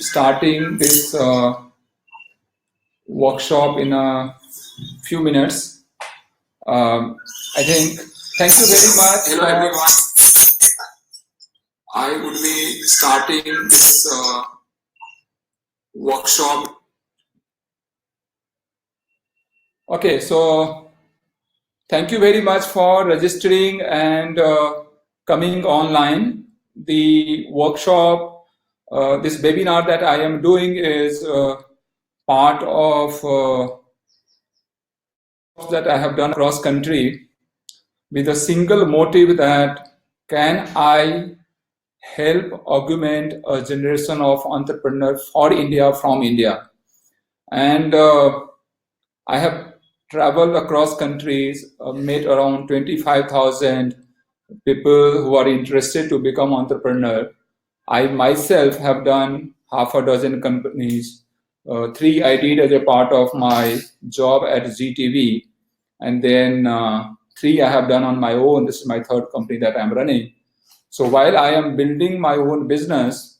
starting this workshop in a few minutes. I think, thank you very much. Hello everyone. I would be starting this workshop. Okay, so thank you very much for registering and coming online. The workshop, this webinar that I am doing is part of that I have done across country with a single motive that can I help augment a generation of entrepreneurs for India from India. And I have traveled across countries, met around 25,000 people who are interested to become entrepreneur. I myself have done half a dozen companies. Three I did as a part of my job at GTV, and then three I have done on my own. This is my third company that I'm running. So while I am building my own business,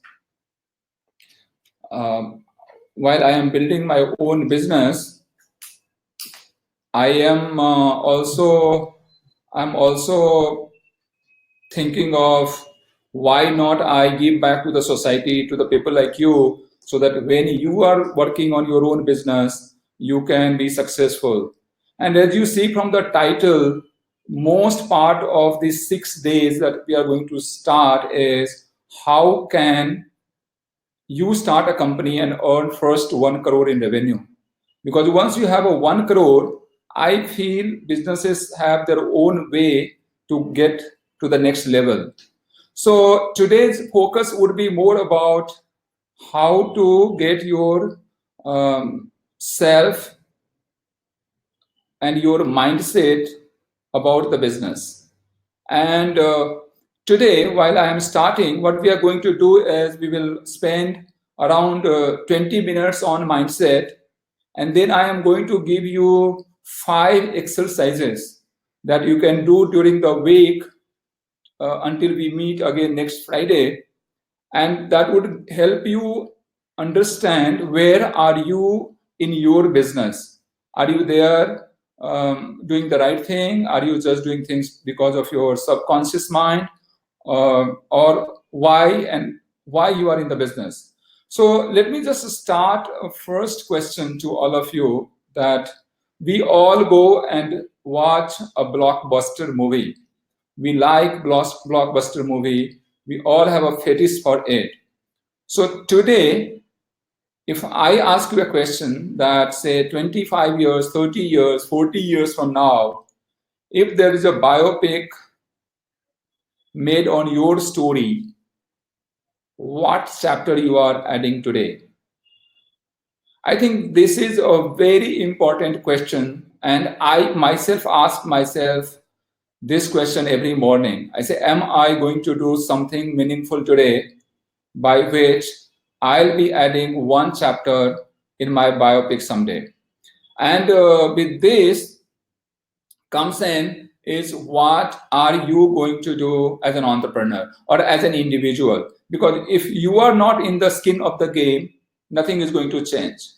I am also thinking of why not I give back to the society, to the people like you, so that when you are working on your own business, you can be successful. And as you see from the title, most part of these 6 days that we are going to start is how can you start a company and earn first 1 crore in revenue. Because once you have a 1 crore, I feel businesses have their own way to get to the next level. So today's focus would be more about how to get your self and your mindset about the business. And today, while I am starting, what we are going to do is we will spend around 20 minutes on mindset, and then I am going to give you 5 exercises that you can do during the week until we meet again next Friday, and that would help you understand where are you in your business. Are you there doing the right thing? Are you just doing things because of your subconscious mind, or why you are in the business? So let me just start a first question to all of you, that we all go and watch a blockbuster movie. We like blockbuster movie. We all have a fetish for it. So today, if I ask you a question that say 25 years, 30 years, 40 years from now, if there is a biopic made on your story, what chapter you are adding today? I think this is a very important question, and I myself ask myself this question every morning. I say, am I going to do something meaningful today by which I'll be adding 1 chapter in my biopic someday? And with this comes in is, what are you going to do as an entrepreneur or as an individual? Because if you are not in the skin of the game, nothing is going to change.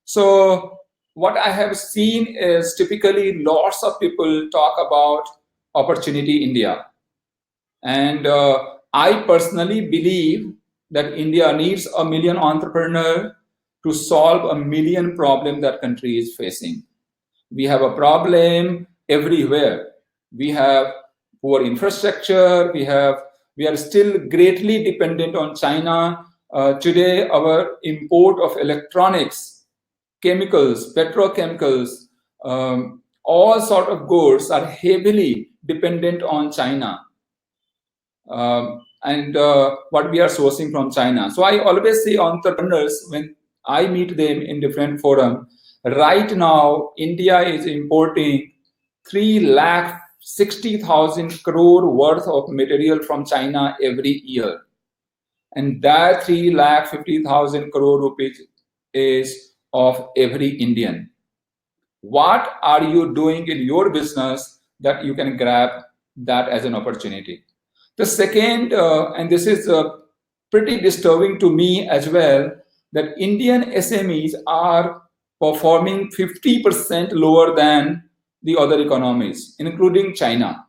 So what I have seen is typically lots of people talk about opportunity India. And I personally believe that India needs 1 million entrepreneurs to solve 1 million problems that country is facing. We have a problem everywhere. We have poor infrastructure. We are still greatly dependent on China. Today, our import of electronics, chemicals, petrochemicals, all sort of goods are heavily dependent on China. And what we are sourcing from China. So I always say entrepreneurs, when I meet them in different forums, right now India is importing 3,60,000 crore worth of material from China every year, and that 3,50,000 crore rupees is of every Indian. What are you doing in your business that you can grab that as an opportunity? The second, and this is pretty disturbing to me as well, that Indian SMEs are performing 50% lower than the other economies, including China.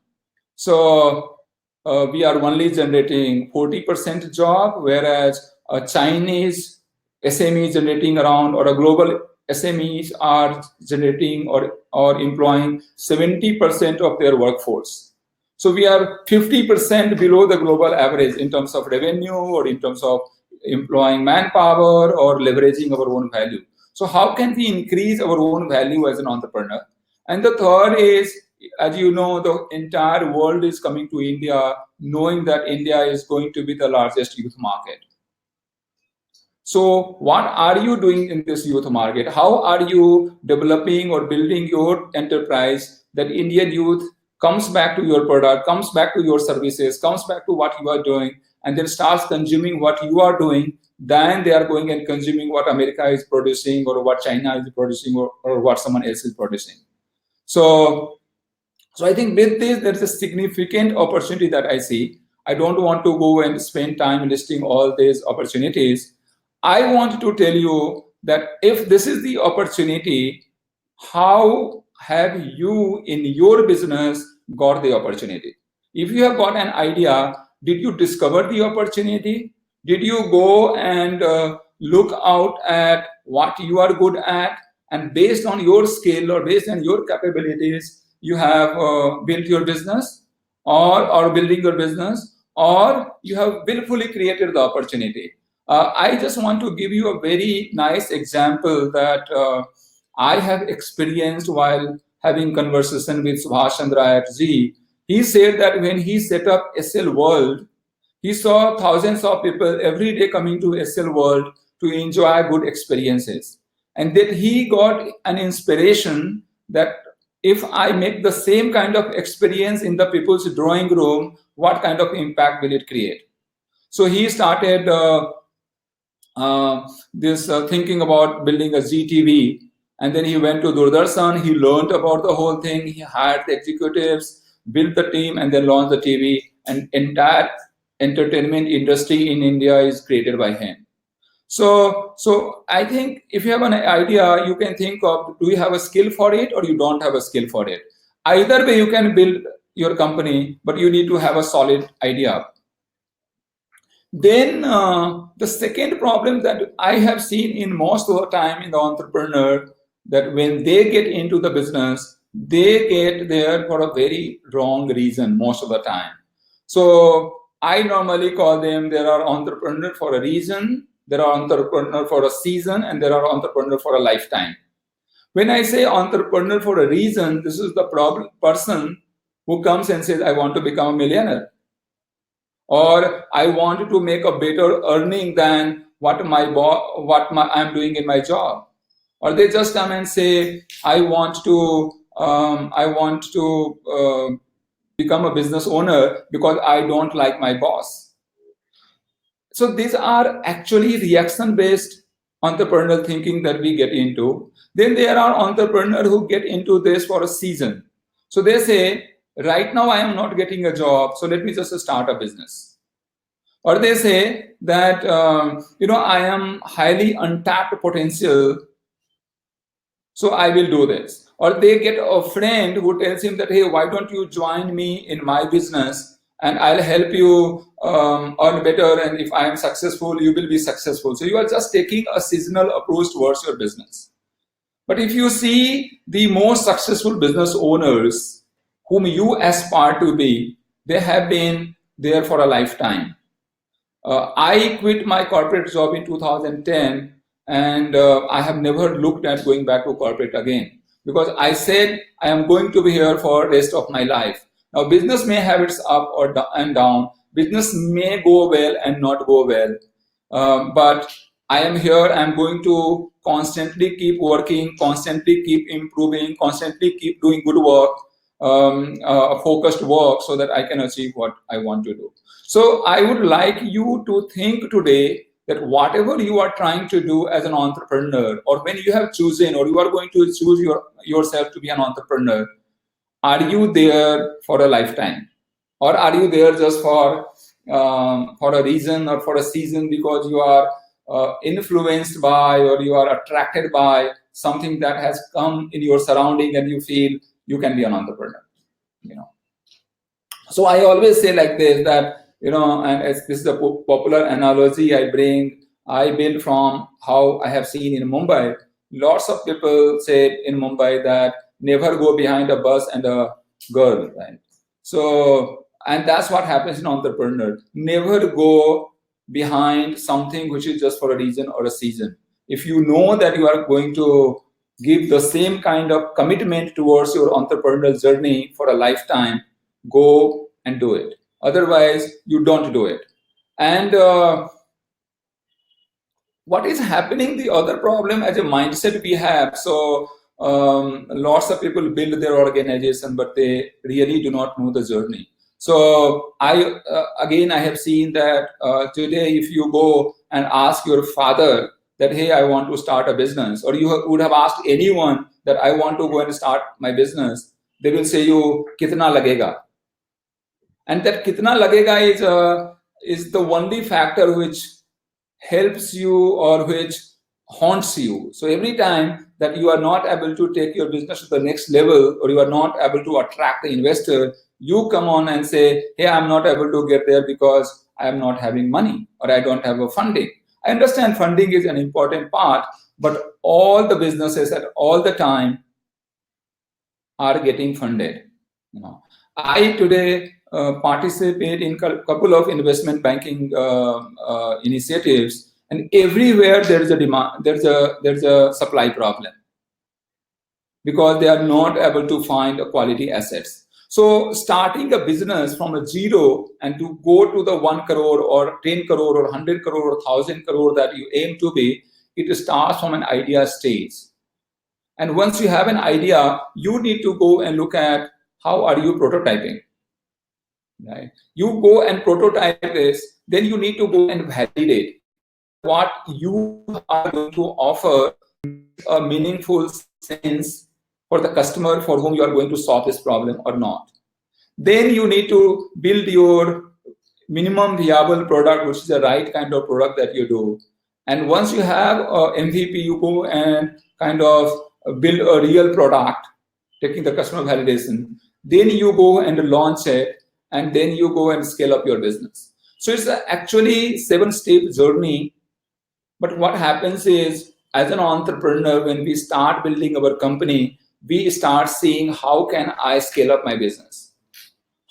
So we are only generating 40% job, whereas a Chinese SME is generating around, or a global SMEs are generating or employing 70% of their workforce. So we are 50% below the global average in terms of revenue, or in terms of employing manpower, or leveraging our own value. So how can we increase our own value as an entrepreneur? And the third is, as you know, the entire world is coming to India, knowing that India is going to be the largest youth market. So what are you doing in this youth market? How are you developing or building your enterprise that Indian youth comes back to your product, comes back to your services, comes back to what you are doing, and then starts consuming what you are doing? Then they are going and consuming what America is producing, or what China is producing, or what someone else is producing. So I think with this, there's a significant opportunity that I see. I don't want to go and spend time listing all these opportunities. I want to tell you that if this is the opportunity, how have you in your business got the opportunity? If you have got an idea, did you discover the opportunity? Did you go and look out at what you are good at, and based on your skill or based on your capabilities, you have built your business, or building your business, or you have willfully created the opportunity? I just want to give you a very nice example that I have experienced while having conversation with Subhash Chandra at Z. He said that when he set up SL World, he saw thousands of people every day coming to SL World to enjoy good experiences. And then he got an inspiration that if I make the same kind of experience in the people's drawing room, what kind of impact will it create? So he started this thinking about building a ZTV, and then he went to Doordarshan. He learned about the whole thing. He hired the executives, built the team, and then launched the TV. And entire entertainment industry in India is created by him. So I think if you have an idea, you can think of, do you have a skill for it, or you don't have a skill for it? Either way, you can build your company, but you need to have a solid idea. Then the second problem that I have seen in most of the time in the entrepreneur, that when they get into the business, they get there for a very wrong reason most of the time. So I normally call them, there are entrepreneurs for a reason, there are entrepreneurs for a season, and there are entrepreneurs for a lifetime. When I say entrepreneur for a reason, this is the person who comes and says, I want to become a millionaire, or I want to make a better earning than what I'm doing in my job. Or they just come and say, I want to become a business owner because I don't like my boss. So these are actually reaction-based entrepreneurial thinking that we get into. Then there are entrepreneurs who get into this for a season. So they say, right now I am not getting a job, so let me just start a business. Or they say that, I am highly untapped potential, so I will do this. Or they get a friend who tells him that, hey, why don't you join me in my business, and I'll help you earn better, and if I am successful, you will be successful. So you are just taking a seasonal approach towards your business. But if you see the most successful business owners whom you aspire to be, they have been there for a lifetime. I quit my corporate job in 2010, and I have never looked at going back to corporate again, because I said I am going to be here for the rest of my life. Now, business may have its up and down. Business may go well and not go well, but I am here. I'm going to constantly keep working, constantly keep improving, constantly keep doing good work, focused work, so that I can achieve what I want to do. So I would like you to think today that whatever you are trying to do as an entrepreneur, or when you have chosen, or you are going to choose yourself to be an entrepreneur, are you there for a lifetime, or are you there just for a reason or for a season, because you are influenced by or you are attracted by something that has come in your surrounding and you feel you can be an entrepreneur. So I always say like this, that and this is a popular analogy I bring. I build from how I have seen in Mumbai. Lots of people say in Mumbai that never go behind a bus and a girl, right? So, and that's what happens in entrepreneur. Never go behind something which is just for a reason or a season. If you know that you are going to give the same kind of commitment towards your entrepreneurial journey for a lifetime, go and do it. Otherwise, you don't do it. And what is happening, the other problem as a mindset we have. So lots of people build their organization, but they really do not know the journey. So I have seen that today, if you go and ask your father that, hey, I want to start a business, or you would have asked anyone that I want to go and start my business, they will say you, kitna lagega? And that kitna lagega is the only factor which helps you or which haunts you. So every time that you are not able to take your business to the next level, or you are not able to attract the investor, you come on and say, hey, I'm not able to get there because I am not having money, or I don't have a funding. I understand funding is an important part, but all the businesses at all the time are getting funded. I today participate in a couple of investment banking initiatives, and everywhere there is a demand. There's a supply problem because they are not able to find a quality assets. So starting a business from a zero and to go to the 1 crore or 10 crore or 100 crore or 1,000 crore that you aim to be, it starts from an idea stage. And once you have an idea, you need to go and look at how are you prototyping. Right? You go and prototype this, then you need to go and validate what you are going to offer a meaningful sense for the customer for whom you are going to solve this problem or not. Then you need to build your minimum viable product, which is the right kind of product that you do. And once you have a MVP, you go and kind of build a real product, taking the customer validation. Then you go and launch it, and then you go and scale up your business. So it's actually 7-step journey. But what happens is, as an entrepreneur, when we start building our company, we start seeing how can I scale up my business?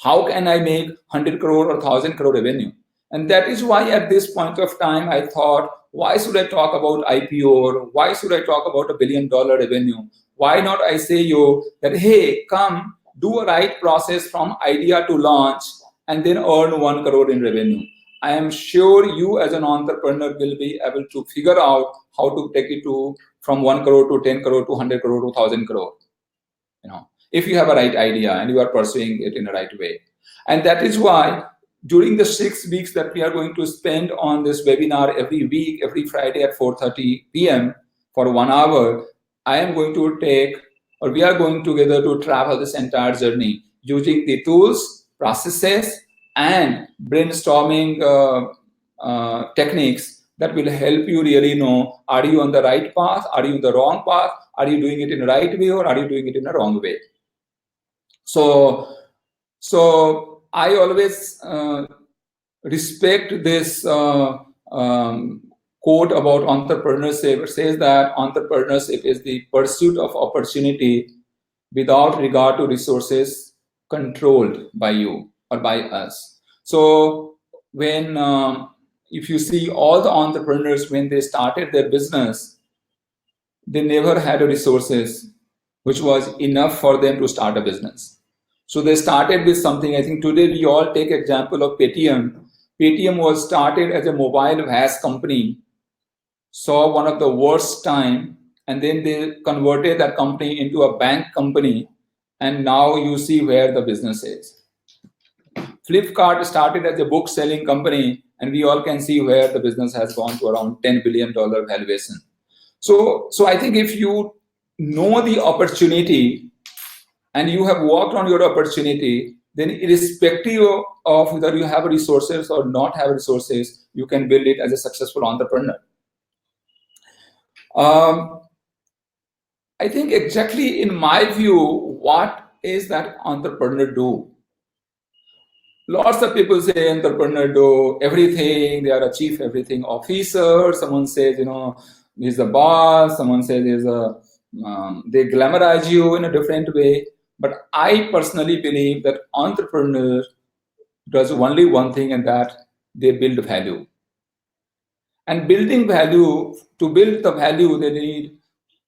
How can I make 100 crore or 1,000 crore revenue? And that is why at this point of time, I thought, why should I talk about IPO, or why should I talk about $1 billion revenue? Why not I say you that, hey, come, do a right process from idea to launch and then earn 1 crore in revenue. I am sure you as an entrepreneur will be able to figure out how to take it to from 1 crore to 10 crore to 100 crore to 1,000 crore. If you have a right idea and you are pursuing it in a right way. And that is why during the 6 weeks that we are going to spend on this webinar every week, every Friday at 4:30 p.m. for 1 hour, I am going to take, or we are going together to travel this entire journey using the tools, processes, and brainstorming techniques that will help you really know, are you on the right path? Are you on the wrong path? Are you doing it in the right way, or are you doing it in the wrong way? So I always respect this quote about entrepreneurship. It says that entrepreneurship is the pursuit of opportunity without regard to resources controlled by you or by us. So when if you see all the entrepreneurs, when they started their business, they never had resources which was enough for them to start a business. So they started with something. I think today we all take example of Paytm. Paytm was started as a mobile VAS company, saw one of the worst time, and then they converted that company into a bank company, and now you see where the business is. Flipkart started as a book selling company, and we all can see where the business has gone to around $10 billion valuation. So I think if you know the opportunity and you have worked on your opportunity, then irrespective of whether you have resources or not have resources, you can build it as a successful entrepreneur. Um, I think exactly in my view, what is that entrepreneur do? Lots of people say entrepreneur do everything. They are a chief everything officer. Someone says, he's the boss. Someone says they glamorize you in a different way. But I personally believe that entrepreneur does only one thing, and that they build value. And building value, to build the value, they need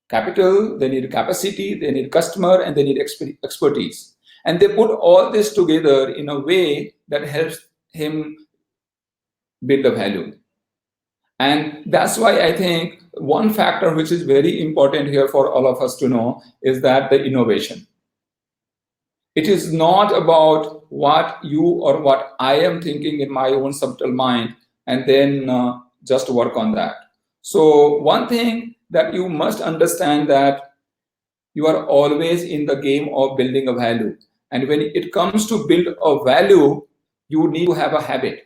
capital, they need capacity, they need customer, and they need expertise. And they put all this together in a way that helps him build the value. And that's why I think one factor which is very important here for all of us to know is that the innovation. It is not about what you or what I am thinking in my own subtle mind and then just work on that. So one thing that you must understand, that you are always in the game of building a value. And when it comes to build a value, you need to have a habit.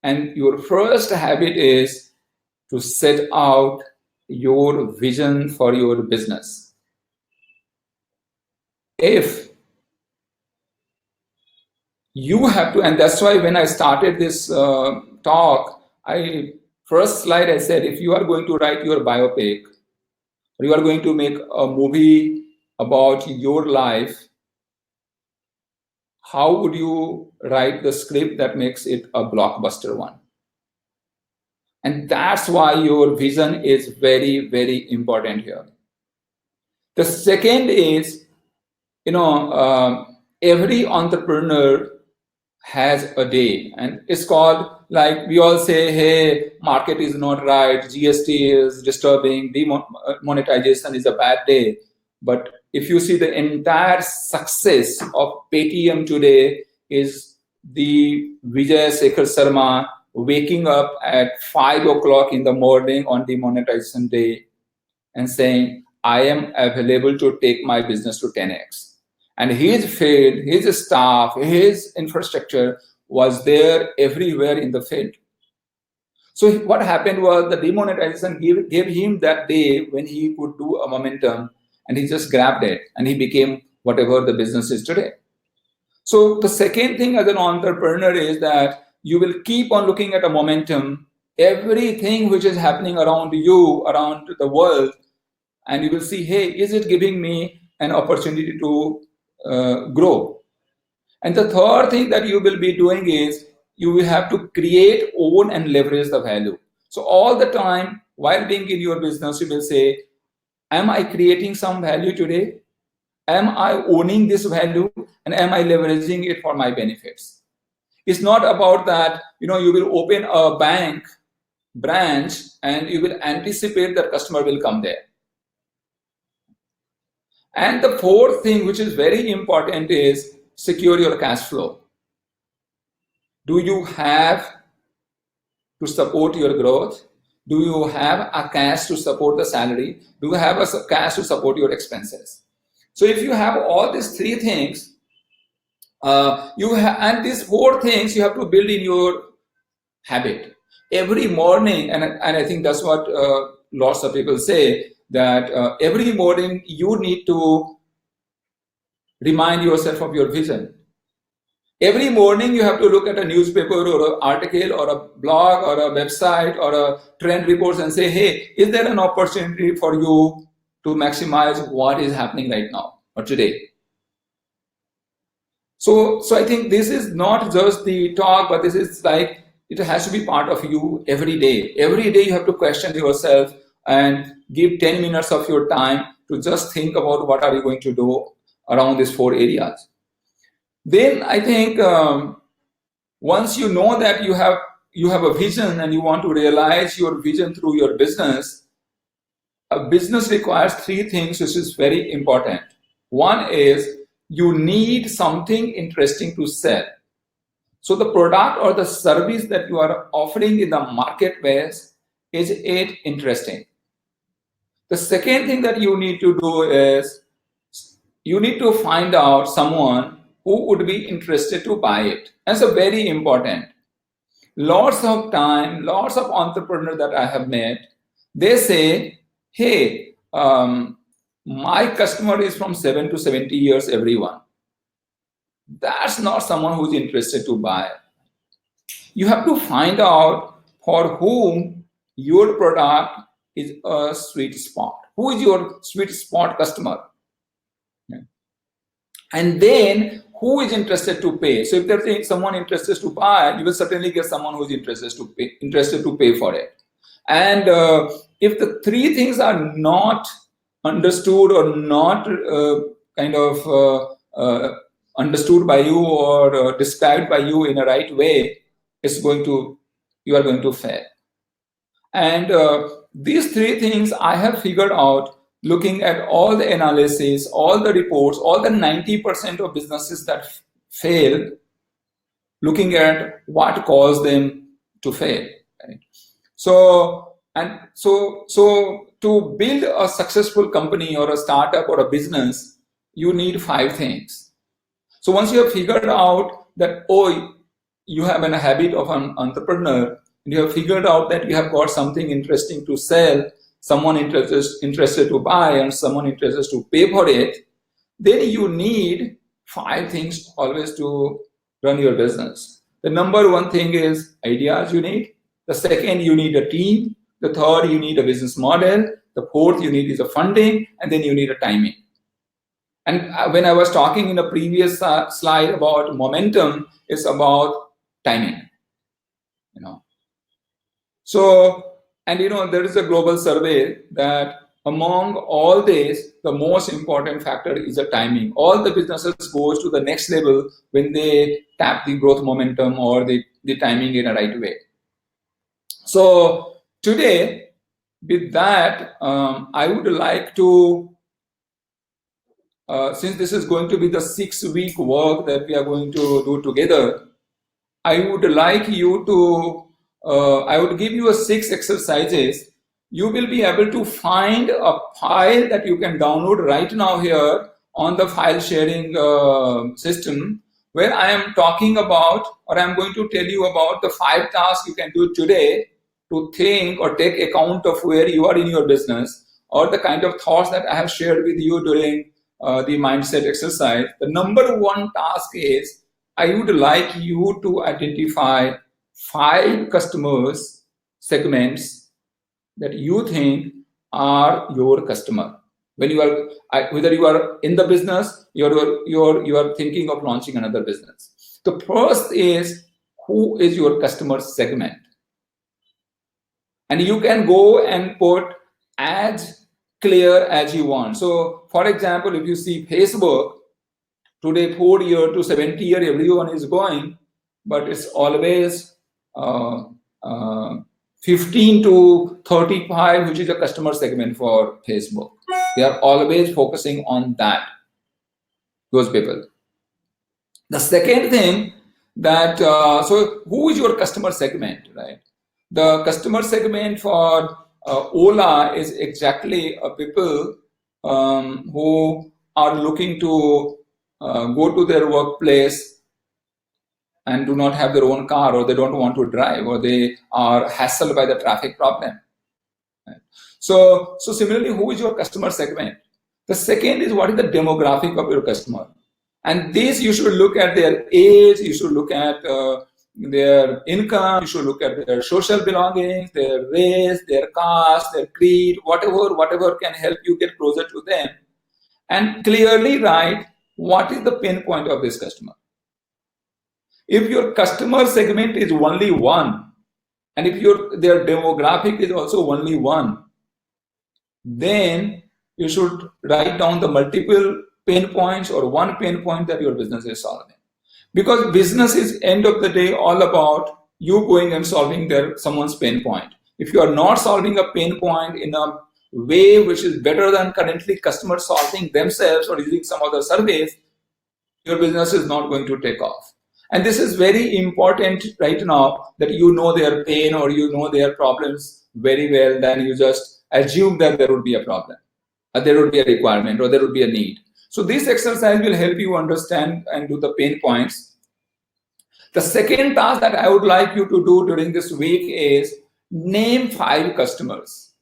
And your first habit is to set out your vision for your business. If you have to, and that's why when I started this talk, first slide I said, if you are going to write your biopic, or you are going to make a movie about your life, how would you write the script that makes it a blockbuster one? And that's why your vision is very, very important here. The second is, every entrepreneur has a day, and it's called, like we all say, hey, market is not right, GST is disturbing, demonetization is a bad day. But if you see the entire success of Paytm today is the Vijay Shekhar Sharma waking up at 5 o'clock in the morning on demonetization day and saying, I am available to take my business to 10x. And his field, his staff, his infrastructure was there everywhere in the field. So what happened was the demonetization gave him that day when he could do a momentum, and he just grabbed it and he became whatever the business is today. So the second thing as an entrepreneur is that you will keep on looking at a momentum, everything which is happening around you, around the world, and you will see, hey, is it giving me an opportunity to grow? And the third thing that you will be doing is you will have to create, own, and leverage the value. So all the time while being in your business, you will say, am I creating some value today? Am I owning this value? And am I leveraging it for my benefits? It's not about that, you will open a bank branch and you will anticipate that customer will come there. And the fourth thing, which is very important, is secure your cash flow. Do you have to support your growth? Do you have a cash to support the salary? Do you have a cash to support your expenses? So if you have all these three things, and these four things you have to build in your habit every morning. And I think that's what lots of people say, that every morning you need to remind yourself of your vision. Every morning you have to look at a newspaper or an article or a blog or a website or a trend reports and say, hey, is there an opportunity for you to maximize what is happening right now or today? So I think this is not just the talk, but this is like, it has to be part of you every day. Every day you have to question yourself and give 10 minutes of your time to just think about what are you going to do around these four areas. Then I think once you know that you have a vision and you want to realize your vision through your business, a business requires three things, which is very important. One is you need something interesting to sell. So the product or the service that you are offering in the marketplace, is it interesting? The second thing that you need to do is you need to find out someone who would be interested to buy it. That's a very important. Lots of time, lots of entrepreneurs that I have met, They say, hey, my customer is from 7 to 70 years, everyone. That's not someone who's interested to buy. You have to find out for whom your product is a sweet spot. Who is your sweet spot customer? And then who is interested to pay? So if there's someone interested to buy, you will certainly get someone who's interested to pay for it. And if the three things are not understood or not understood by you or described by you in a right way, you are going to fail. And these three things I have figured out looking at all the analysis, all the reports, all the 90% of businesses that fail, looking at what caused them to fail. Right? So to build a successful company or a startup or a business, you need 5 things. So once you have figured out that, oh, you have a habit of an entrepreneur, and you have figured out that you have got something interesting to sell, someone interested to buy, and someone interested to pay for it, then you need 5 things always to run your business. The number 1 thing is ideas you need. The second, you need a team. The third, you need a business model. The fourth, you need is a funding, and then you need a timing. And when I was talking in a previous slide about momentum, it's about timing. So, and there is a global survey that among all this, the most important factor is the timing. All the businesses goes to the next level when they tap the growth momentum or the timing in a right way. So today, with that, I would like to, since this is going to be the 6-week work that we are going to do together, I would like you to, I would give you 6 exercises. You will be able to find a file that you can download right now here on the file sharing system, where I am talking about, or I'm going to tell you about the 5 tasks you can do today to think or take account of where you are in your business, or the kind of thoughts that I have shared with you during the mindset exercise. The number 1 task is, I would like you to identify 5 customers segments that you think are your customer. When you are, whether you are in the business, you are thinking of launching another business. The first is, who is your customer segment? And you can go and put as clear as you want. So, for example, if you see Facebook, today 4-year to 70-year, everyone is going, but it's always 15 to 35, which is a customer segment for Facebook. They are always focusing on that, those people. The second thing that, so who is your customer segment, right? The customer segment for Ola is exactly people who are looking to go to their workplace and do not have their own car, or they don't want to drive, or they are hassled by the traffic problem. Right? So similarly, who is your customer segment? The second is, what is the demographic of your customer? And this, you should look at their age, you should look at their income, you should look at their social belongings, their race, their caste, their creed, whatever can help you get closer to them, and clearly write what is the pain point of this customer. If your customer segment is only 1, and if their demographic is also only 1, then you should write down the multiple pain points or 1 pain point that your business is solving. Because business is, end of the day, all about you going and solving someone's pain point. If you are not solving a pain point in a way which is better than currently customers solving themselves or using some other service, your business is not going to take off. And this is very important right now, that you know their pain or you know their problems very well, then you just assume that there would be a problem, or there would be a requirement, or there would be a need. So this exercise will help you understand and do the pain points. The second task that I would like you to do during this week is name 5 customers.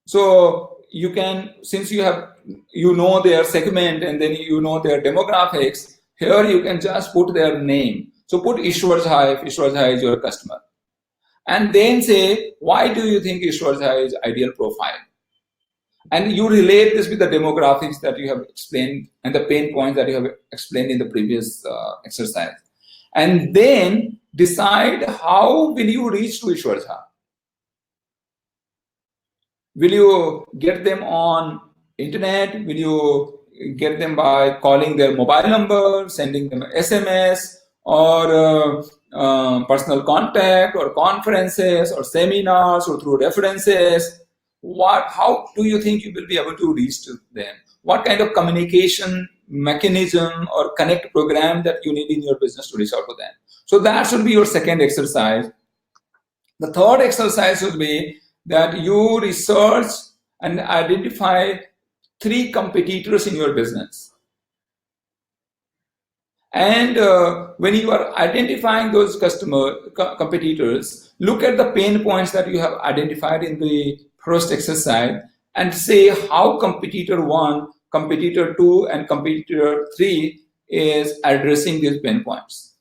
So you can, since you know their segment and then you know their demographics, here you can just put their name. So put Ishwar Jha if Ishwar Jha is your customer. And then say, why do you think Ishwar Jha is ideal profile? And you relate this with the demographics that you have explained and the pain points that you have explained in the previous exercise. And then decide how will you reach to Ishwar Jha. Will you get them on internet? Will you get them by calling their mobile number, sending them SMS, or personal contact, or conferences, or seminars, or through references? How do you think you will be able to reach to them? What kind of communication mechanism or connect program that you need in your business to reach out to them? So that should be your second exercise. The third exercise would be that you research and identify 3 competitors in your business. And when you are identifying those competitors, look at the pain points that you have identified in the first exercise and say how competitor 1, competitor 2, and competitor 3 is addressing these pain points.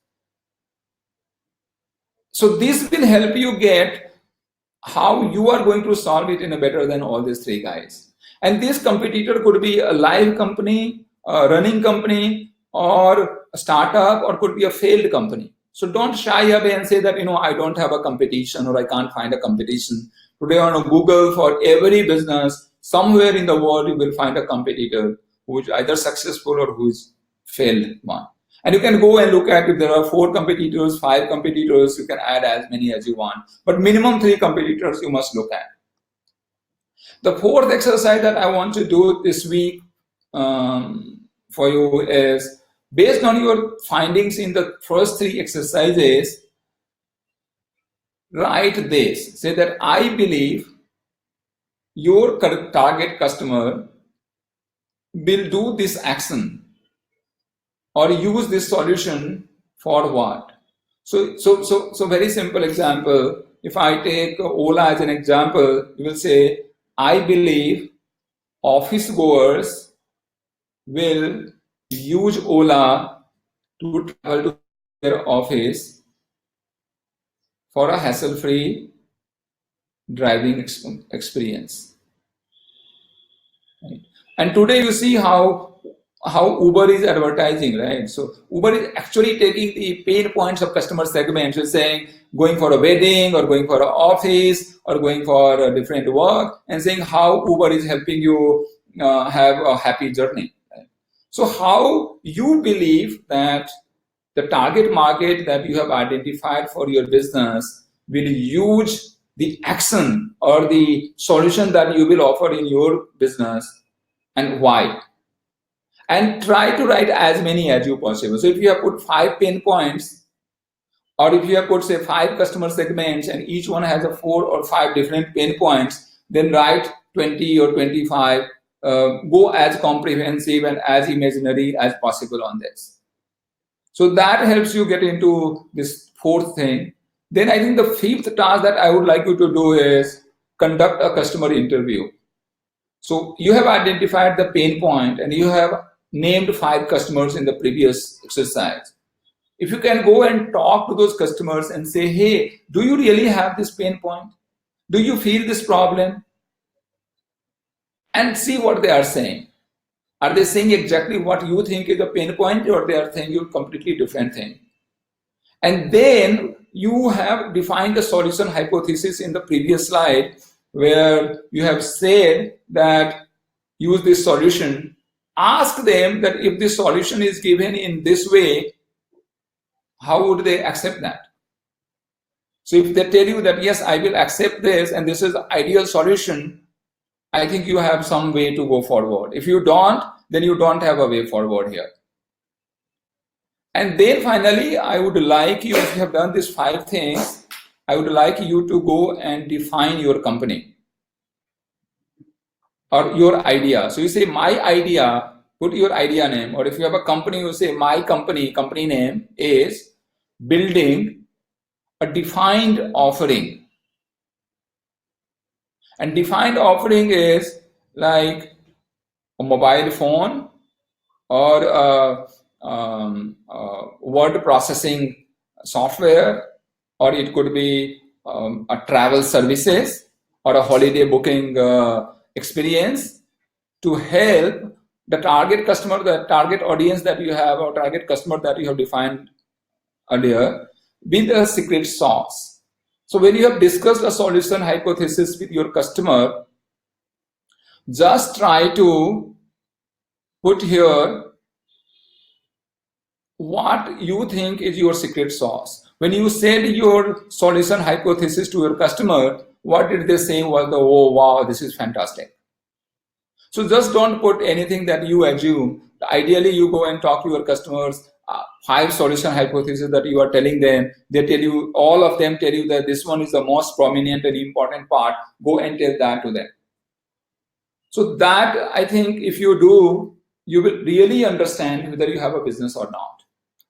So this will help you get how you are going to solve it in a better than all these 3 guys. And this competitor could be a live company, a running company, or a startup, or could be a failed company. So don't shy away and say that, I don't have a competition or I can't find a competition. Today on Google, for every business, somewhere in the world, you will find a competitor who is either successful or who is failed one. And you can go and look at if there are 4 competitors, 5 competitors, you can add as many as you want. But minimum 3 competitors you must look at. The fourth exercise that I want to do this week for you is, based on your findings in the first 3 exercises, write this. Say that I believe your target customer will do this action or use this solution for what? So very simple example. If I take Ola as an example, you will say, I believe office goers will use Ola to travel to their office for a hassle-free driving experience. Right? And today you see how Uber is advertising, right? So Uber is actually taking the pain points of customer segments, so saying going for a wedding or going for an office or going for a different work, and saying how Uber is helping you have a happy journey. Right? So how you believe that the target market that you have identified for your business will use the action or the solution that you will offer in your business, and why? And try to write as many as you possible. So if you have put 5 pain points, or if you have put, say, 5 customer segments and each one has a 4 or 5 different pain points, then write 20 or 25. Go as comprehensive and as imaginary as possible on this. So that helps you get into this fourth thing. Then I think the 5th task that I would like you to do is conduct a customer interview. So you have identified the pain point and you have named 5 customers in the previous exercise. If you can go and talk to those customers and say, hey, do you really have this pain point? Do you feel this problem? And see what they are saying. Are they saying exactly what you think is a pain point, or they are saying a completely different thing? And then you have defined the solution hypothesis in the previous slide, where you have said that use this solution. Ask them that if this solution is given in this way, how would they accept that? So if they tell you that, yes, I will accept this and this is the ideal solution, I think you have some way to go forward. If you don't, then you don't have a way forward here. And then finally, I would like you, if you have done these 5 things, I would like you to go and define your company or your idea. So you say, my idea, put your idea name. Or if you have a company, you say, my company name is building a defined offering. And defined offering is like a mobile phone or word processing software, or it could be a travel services or a holiday booking experience to help the target customer, the target audience that you have, or target customer that you have defined earlier, with a secret sauce. So when you have discussed a solution hypothesis with your customer, just try to put here what you think is your secret sauce. When you said your solution hypothesis to your customer, what did they say was the, oh wow, this is fantastic. So just don't put anything that you assume. Ideally, you go and talk to your customers, 5 solution hypotheses that you are telling them. They tell you, all of them tell you that this one is the most prominent and important part. Go and tell that to them. So that, I think, if you do, you will really understand whether you have a business or not,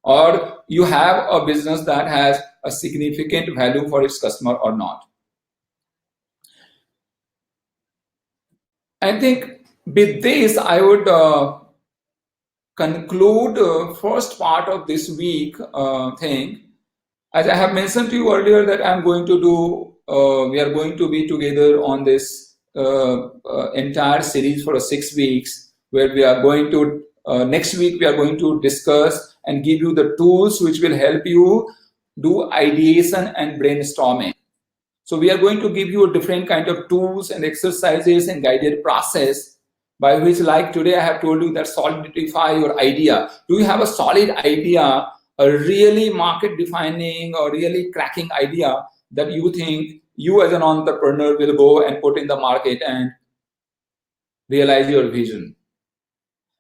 or you have a business that has a significant value for its customer or not. I think with this, I would conclude first part of this week thing. As I have mentioned to you earlier that I'm going to do, we are going to be together on this entire series for 6 weeks, where we are going to, next week we are going to discuss and give you the tools which will help you do ideation and brainstorming. So we are going to give you a different kind of tools and exercises and guided process by which, like today I have told you, that solidify your idea. Do you have a solid idea, a really market defining or really cracking idea that you think you as an entrepreneur will go and put in the market and realize your vision?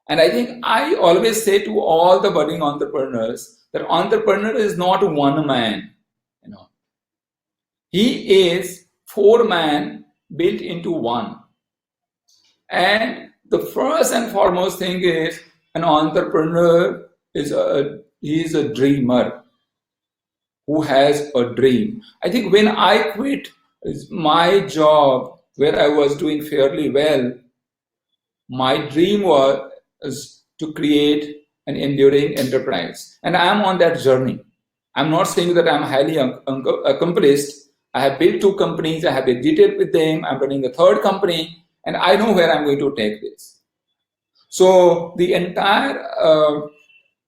And I think I always say to all the budding entrepreneurs that entrepreneur is not one man, you know. He is 4 men built into one. And the first and foremost thing is an entrepreneur is he is a dreamer who has a dream. I think when I quit my job where I was doing fairly well, my dream was to create an enduring enterprise. And I am on that journey. I'm not saying that I'm highly accomplished. I have built 2 companies, I have exited with them, I'm running a 3rd company, and I know where I'm going to take this. So the entire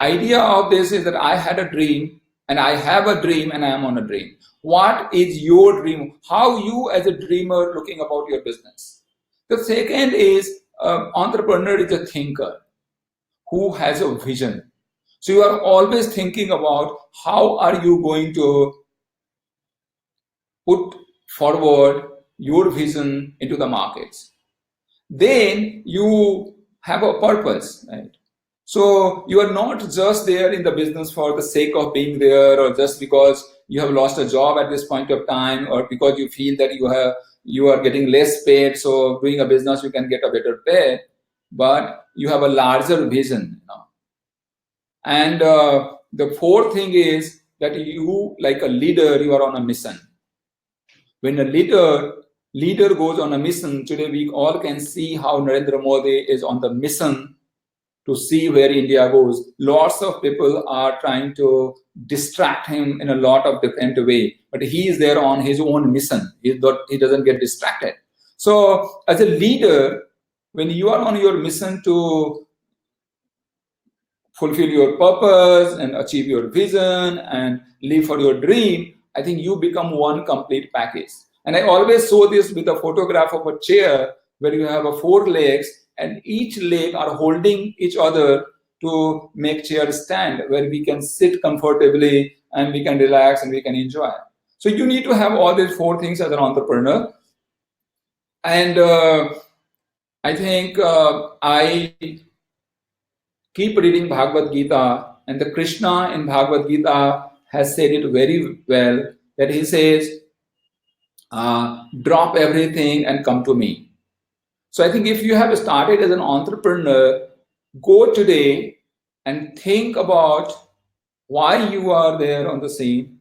idea of this is that I had a dream, and I have a dream, and I am on a dream. What is your dream? How you as a dreamer looking about your business? The second is entrepreneur is a thinker who has a vision. So you are always thinking about how are you going to put forward your vision into the markets. Then you have a purpose, right? So you are not just there in the business for the sake of being there, or just because you have lost a job at this point of time, or because you feel that you are getting less paid, so doing a business you can get a better pay, but you have a larger vision, you know. And the 4th thing is that you, like a leader, you are on a mission. When a leader goes on a mission, today we all can see how Narendra Modi is on the mission to see where India goes. Lots of people are trying to distract him in a lot of different way, but he is there on his own mission. He doesn't get distracted. So as a leader, when you are on your mission to fulfill your purpose and achieve your vision and live for your dream, I think you become one complete package. And I always show this with a photograph of a chair where you have 4 legs and each leg are holding each other to make chair stand, where we can sit comfortably and we can relax and we can enjoy. So you need to have all these 4 things as an entrepreneur. And I think I keep reading Bhagavad Gita, and the Krishna in Bhagavad Gita has said it very well, that he says, drop everything and come to me. So I think if you have started as an entrepreneur, go today and think about why you are there on the scene.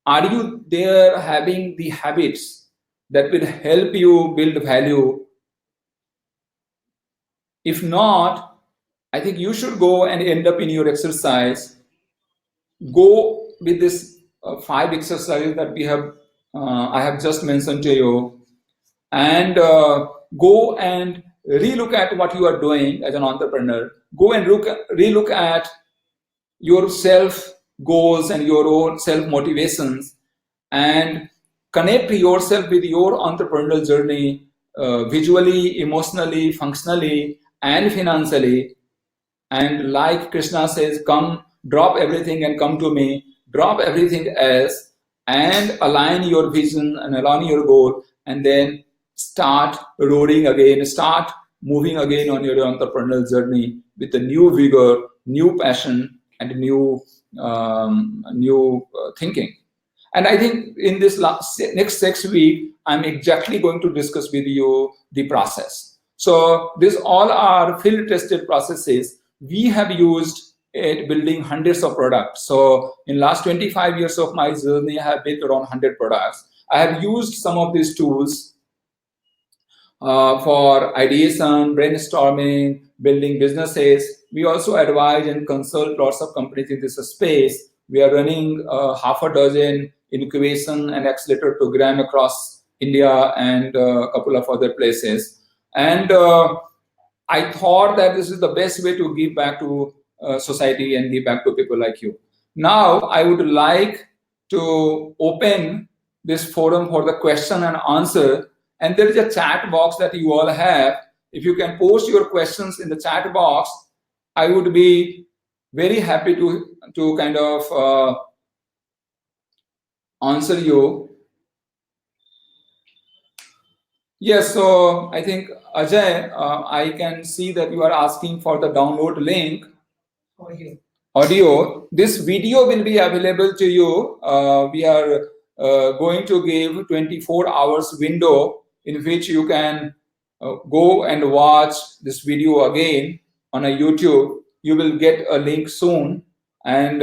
Are you there having the habits that will help you build value. If not, I think you should go and end up in your exercise. Go with this 5 exercises that I have just mentioned to you, and go and relook at what you are doing as an entrepreneur. Go and relook at your self goals and your own self motivations, and connect yourself with your entrepreneurial journey, visually, emotionally, functionally, and financially. And like Krishna says, come, drop everything and come to me, drop everything else, and align your vision and align your goal, and then start roaring again, start moving again on your entrepreneurial journey with a new vigor, new passion, and new thinking. And I think in this next 6 weeks, I'm exactly going to discuss with you the process. So these all are field tested processes. We have used it building hundreds of products. So in last 25 years of my journey, I have built around 100 products. I have used some of these tools for ideation, brainstorming, building businesses. We also advise and consult lots of companies in this space. We are running half a dozen incubation and accelerator program across India and a couple of other places. And I thought that this is the best way to give back to society and give back to people like you. Now, I would like to open this forum for the question and answer. And there is a chat box that you all have. If you can post your questions in the chat box, I would be very happy to kind of answer you. Yes, so I think Ajay, I can see that you are asking for the download link. Audio. This video will be available to you. We are going to give 24 hours window in which you can go and watch this video again on a YouTube. You will get a link soon, and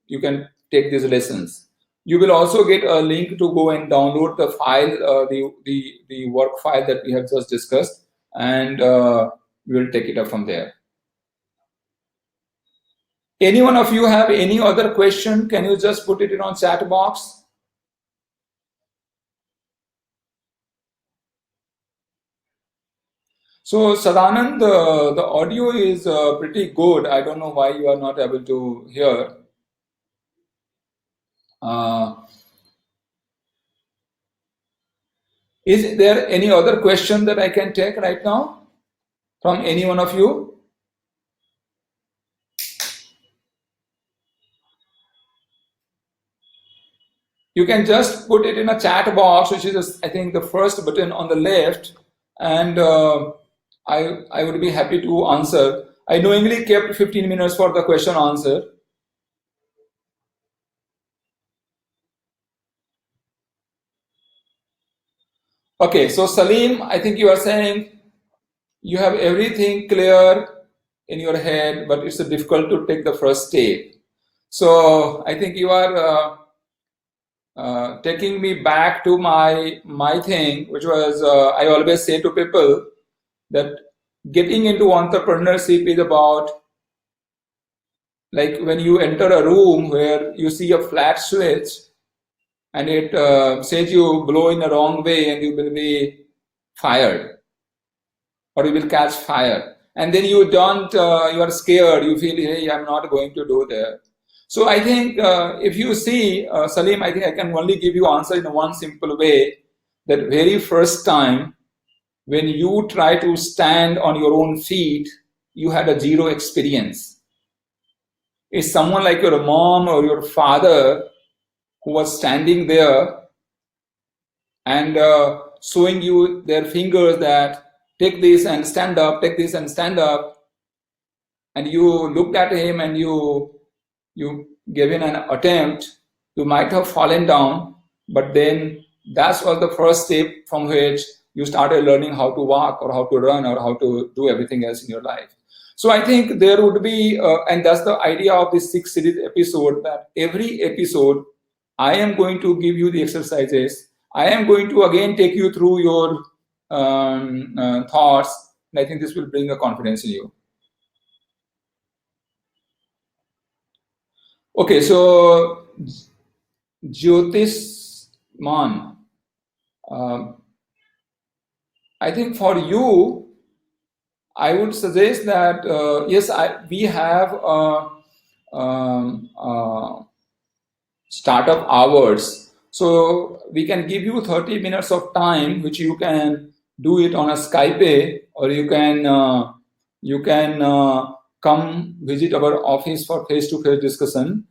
you can take these lessons. You will also get a link to go and download the file, the work file that we have just discussed, and we will take it up from there. Any one of you have any other question? Can you just put it in on chat box? So Sadanand, the audio is pretty good. I don't know why you are not able to hear. Is there any other question that I can take right now from any one of you? You can just put it in a chat box, which is, I think, the first button on the left, and I would be happy to answer. I knowingly kept 15 minutes for the question answer. Okay, so Salim, I think you are saying you have everything clear in your head, but it's difficult to take the first step. So I think you are taking me back to my thing, which was I always say to people that getting into entrepreneurship is about, like, when you enter a room where you see a flat switch and it says you blow in the wrong way and you will be fired, or you will catch fire, and then you don't you are scared, you feel, hey, I'm not going to do that. So I think if you see, Salim, I think I can only give you answer in one simple way, that very first time when you try to stand on your own feet, you had a zero experience. It's someone like your mom or your father who was standing there and showing you their fingers that take this and stand up, take this and stand up, and you looked at him and you gave in an attempt. You might have fallen down, but then that was the first step from which you started learning how to walk or how to run or how to do everything else in your life. So I think there would be, and that's the idea of this 6 series episode, that every episode I am going to give you the exercises. I am going to again take you through your thoughts, and I think this will bring a confidence in you. Okay, so Jyotish Man, I think for you, I would suggest that yes, we have startup hours. So we can give you 30 minutes of time, which you can do it on a Skype, or you can come visit our office for face-to-face discussion.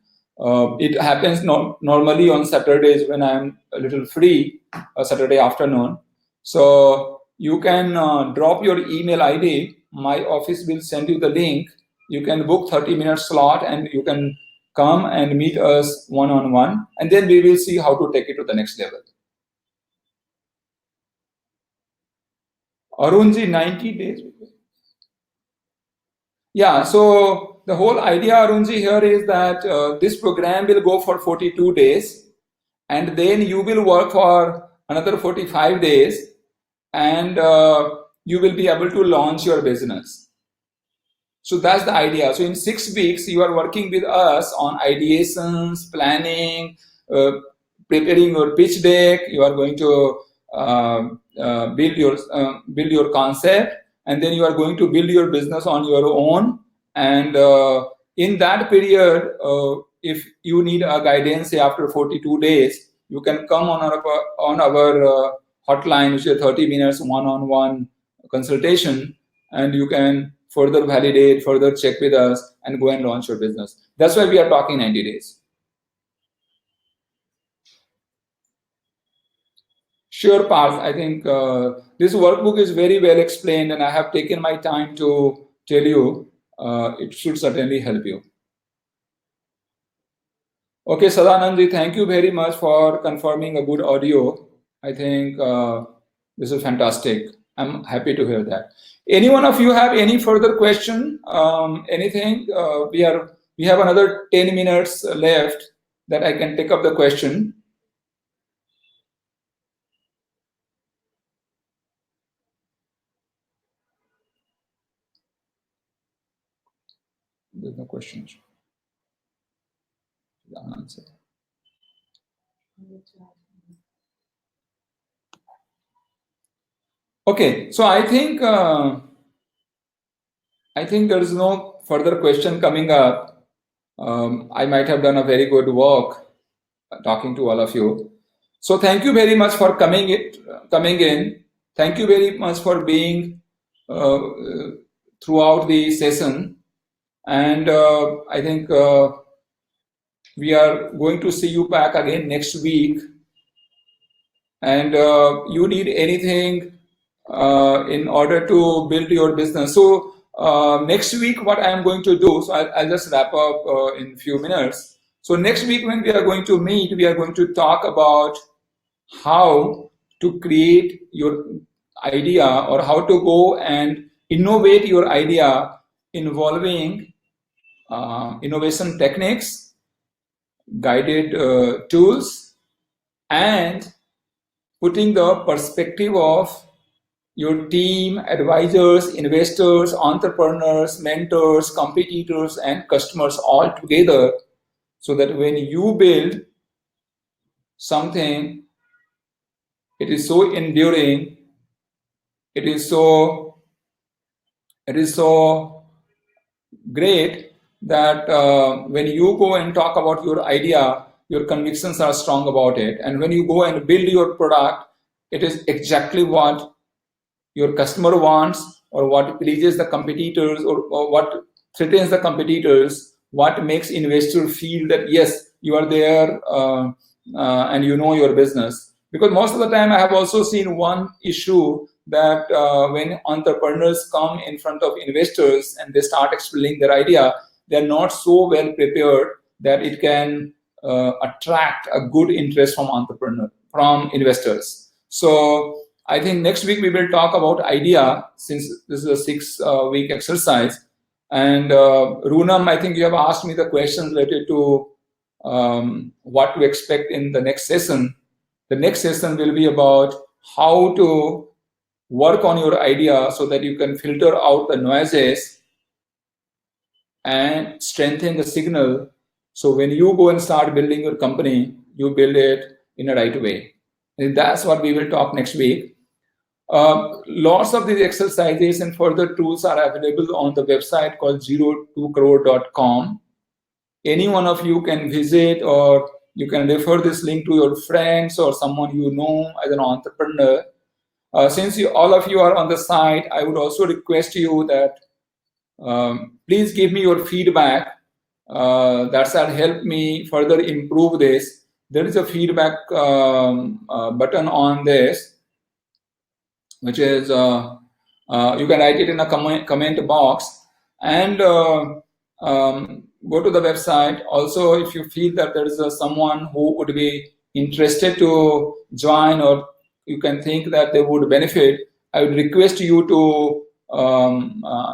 It happens normally on Saturdays when I'm a little free, Saturday afternoon. So you can drop your email ID. My office will send you the link. You can book 30-minute slot, and you can come and meet us one-on-one, and then we will see how to take it to the next level. Arunji, 90 days. Yeah, so the whole idea, Arunji, here is that this program will go for 42 days, and then you will work for another 45 days, and you will be able to launch your business. So that's the idea. So in 6 weeks, you are working with us on ideations, planning, preparing your pitch deck. You are going to build your concept, and then you are going to build your business on your own. And in that period, if you need a guidance, say after 42 days, you can come on our hotline, which is 30 minutes one-on-one consultation, and you can further validate, further check with us, and go and launch your business. That's why we are talking 90 days. Sure, Parth. I think this workbook is very well explained, and I have taken my time to tell you. It should certainly help you. Okay, Sadanandji, thank you very much for confirming a good audio. I think this is fantastic. I'm happy to hear that. Any one of you have any further question? Anything? We have another 10 minutes left that I can take up the question. There's no questions. The answer. Okay, so I think there is no further question coming up. I might have done a very good work talking to all of you. So thank you very much for coming in. Thank you very much for being throughout the session. And I think we are going to see you back again next week. And you need anything in order to build your business. So next week, what I am going to do, so I'll just wrap up in a few minutes. So next week when we are going to meet, we are going to talk about how to create your idea, or how to go and innovate your idea involving innovation techniques, guided tools, and putting the perspective of your team, advisors, investors, entrepreneurs, mentors, competitors, and customers all together, so that when you build something, it is so enduring, it is so great that when you go and talk about your idea, your convictions are strong about it. And when you go and build your product, it is exactly what your customer wants, or what pleases the competitors, or what threatens the competitors, what makes investors feel that yes, you are there and you know your business. Because most of the time I have also seen one issue, that when entrepreneurs come in front of investors and they start explaining their idea, they're not so well prepared that it can attract a good interest from investors. So I think next week we will talk about idea, since this is a 6-week exercise. And Roonam, I think you have asked me the questions related to what to expect in the next session. The next session will be about how to work on your idea so that you can filter out the noises and strengthen the signal. So when you go and start building your company, you build it in a right way. And that's what we will talk next week. Lots of these exercises and further tools are available on the website called 02crore.com. Any one of you can visit, or you can refer this link to your friends or someone you know as an entrepreneur. Since all of you are on the site, I would also request you that please give me your feedback. That's that help me further improve this. There is a feedback button on this, which is you can write it in a comment box, and go to the website. Also, if you feel that there is someone who would be interested to join, or you can think that they would benefit, I would request you to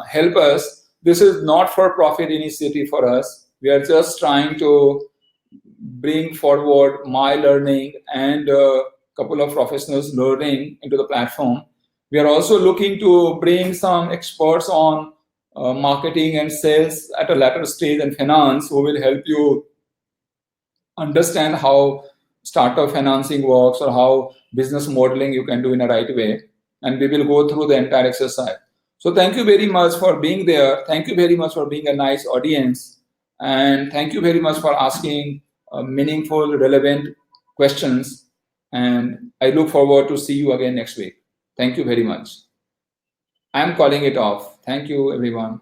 help us. This is not for profit initiative for us. We are just trying to bring forward my learning and a couple of professionals learning into the platform. We are also looking to bring some experts on marketing and sales at a later stage, and finance, who will help you understand how startup financing works or how business modeling you can do in a right way. And we will go through the entire exercise. So thank you very much for being there. Thank you very much for being a nice audience. And thank you very much for asking meaningful, relevant questions. And I look forward to see you again next week. Thank you very much. I'm calling it off. Thank you, everyone.